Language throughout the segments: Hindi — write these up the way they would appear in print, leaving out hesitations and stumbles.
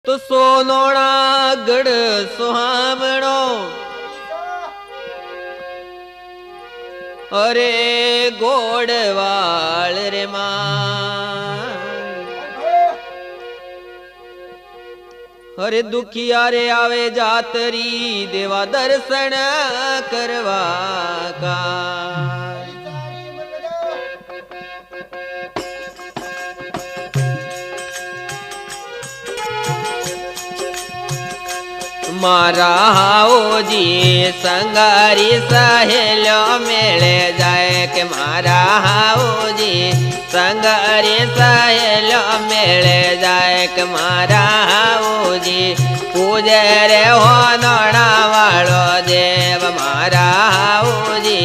तो सोनोड़ा गढ़ सुहावणो अरे गोड़वाल रे मां अरे दुखिया रे आवे जातरी देवा दर्शन करवा का मारा हाओ जी संगारी सहेलो मेले जाए के मारा हाओ जी संगारी सहेलो मेले जाए के मारा हाओ जी पूजे रे हो नोना वालो देव मारा हाओ जी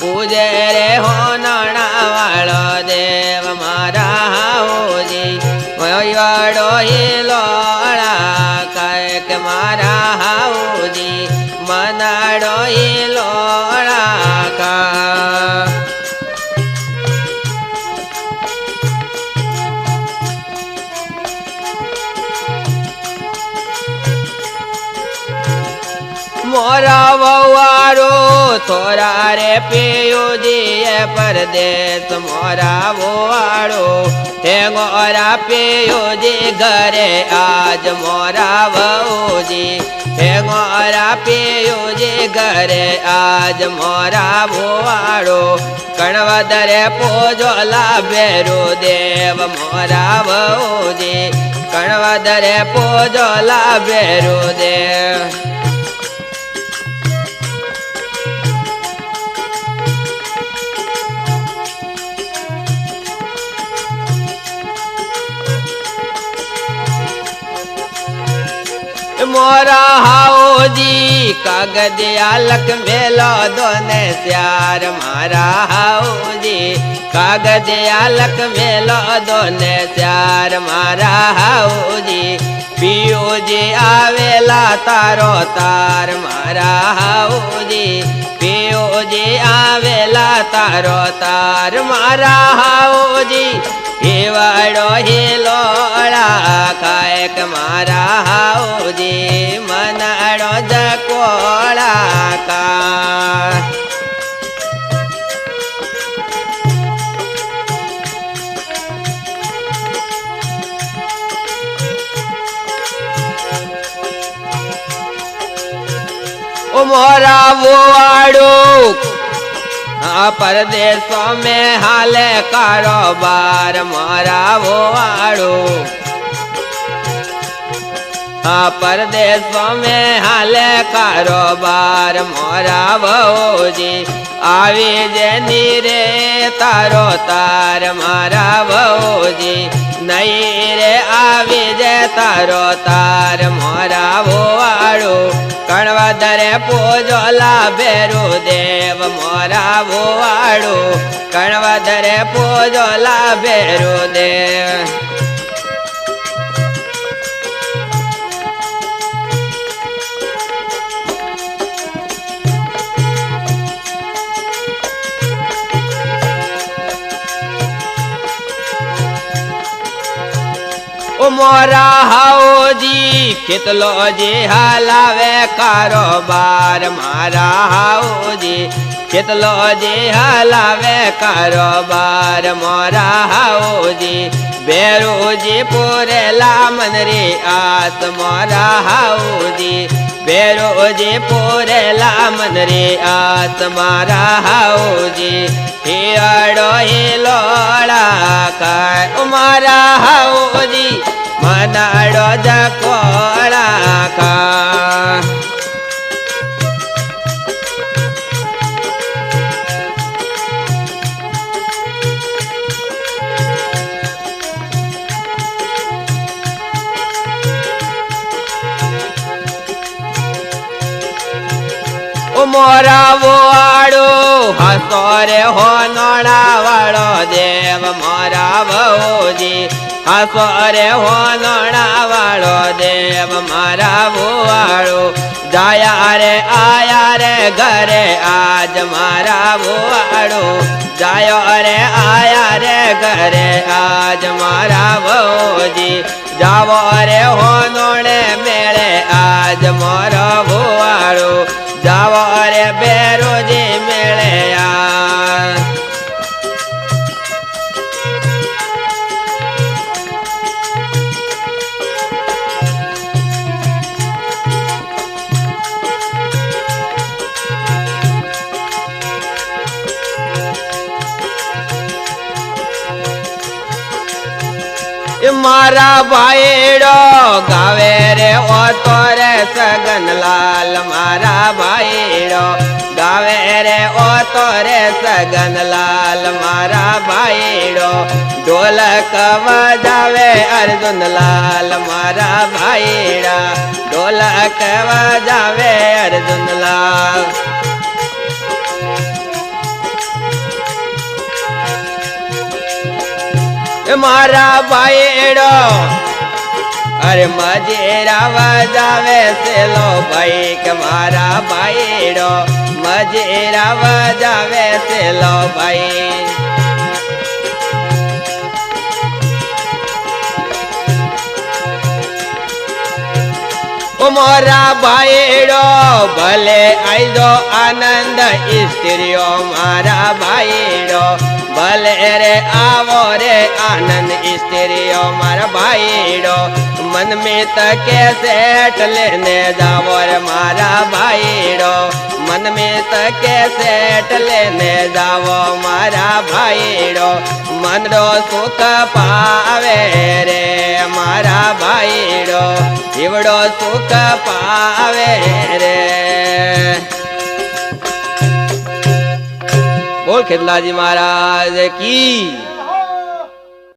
पूजे रे हो नोना वालो देव मारा हाओ जी वाड़ो ही लोड़ा काय के मारा हाओ जी मनाड़ो ही लोड़ा का मोरा वारो थोड़ा रे पियो जी परदेश मोरा वारो हे मोरा पियो जी घरे आज मोरा वो जी हे मोरा पियो जी घरे आज मोरा वारो कणवदरे पोजोला बेरो देव मोरा वो जी कणवदरे पोजोला बेरो देव मोरा हाओ जी कागदिया लख मेलो दोने श्यार मारा हाओ जी कागदिया लख मेलो दोने श्यार मारा हाओ जी पियो जी आवेला तारो तार मारा हाओ जी पियो जी आवेला तारो तार मारा हाओ जी हिवाड़ो ही लोड़ा कायक मारा हाओ जी मनाड़ो जकोड़ा का ओ मोरा वो आड़ो परदेशों में हाले कारोबार मोरा वो आड़ो परदेशों में हाले कारोबार मोरा वो जी आवी जे नीरे तारो तार मारा वो जी नई रे आवी जे तारो तार मोरा वो आड़ो कणवदरे पोजोला बेरो देव मोरा वो आड़ो कणवदरे पोजोला बेरो देव ओ मोरा हाओ जी कितलो जी हलावे कारोबार मारा हाओ जी कितलो जी हलावे कारोबार मोरा हाओ जी बेरो जी पूरेला मनरी आस मोरा हाओ जी बेरो जी पूरेला मनरी आस मारा हाओ जी हियाड़ो ही लोड़ा का मारा हाओ जी मनाड़ो जकोड़ा का मोरा वो आड़ो हसोरे हो नोड़ा वाड़ो देव मोरा वो जी हसोरे हो नोड़ा वाड़ो देव मारा वो आड़ो जाया रे आया रे घरे आज मारा वो आड़ो जायो अरे आया रे घरे आज मारा भौजी जावो अरे होनोड़े मेले आज मोरो भुवाड़ो जावो अरे बेरोजी मेले आज मारा भाईड़ो गावे रे ओ तोरे सगन लाल मारा भाईड़ो गावे रे ओ तोरे सगन लाल मारा भाईड़ो ढोलक बजावे अर्जुन लाल मारा भाईड़ा ढोलक बजावे अर्जुन लाल मारा भाईड़ो अरे मजेरा बजावे से लो भाई के मारा भाईड़ो मजेरा बजावे से लो भाई मोरा भाईड़ो भले आई दो आनंद स्त्रियो मारा भाईड़ो भले रे आवो रे आनंद स्त्रियो मारा भाईड़ो मन में तके सेठ लेने जावो रे मारा भाईड़ो मन में तके सेठ लेने जावो मारा भाईड़ो मन रो सुख पावे रे मारा भाईड़ो जीवड़ो सुख पावे रे बोल खेतलाजी महाराज की।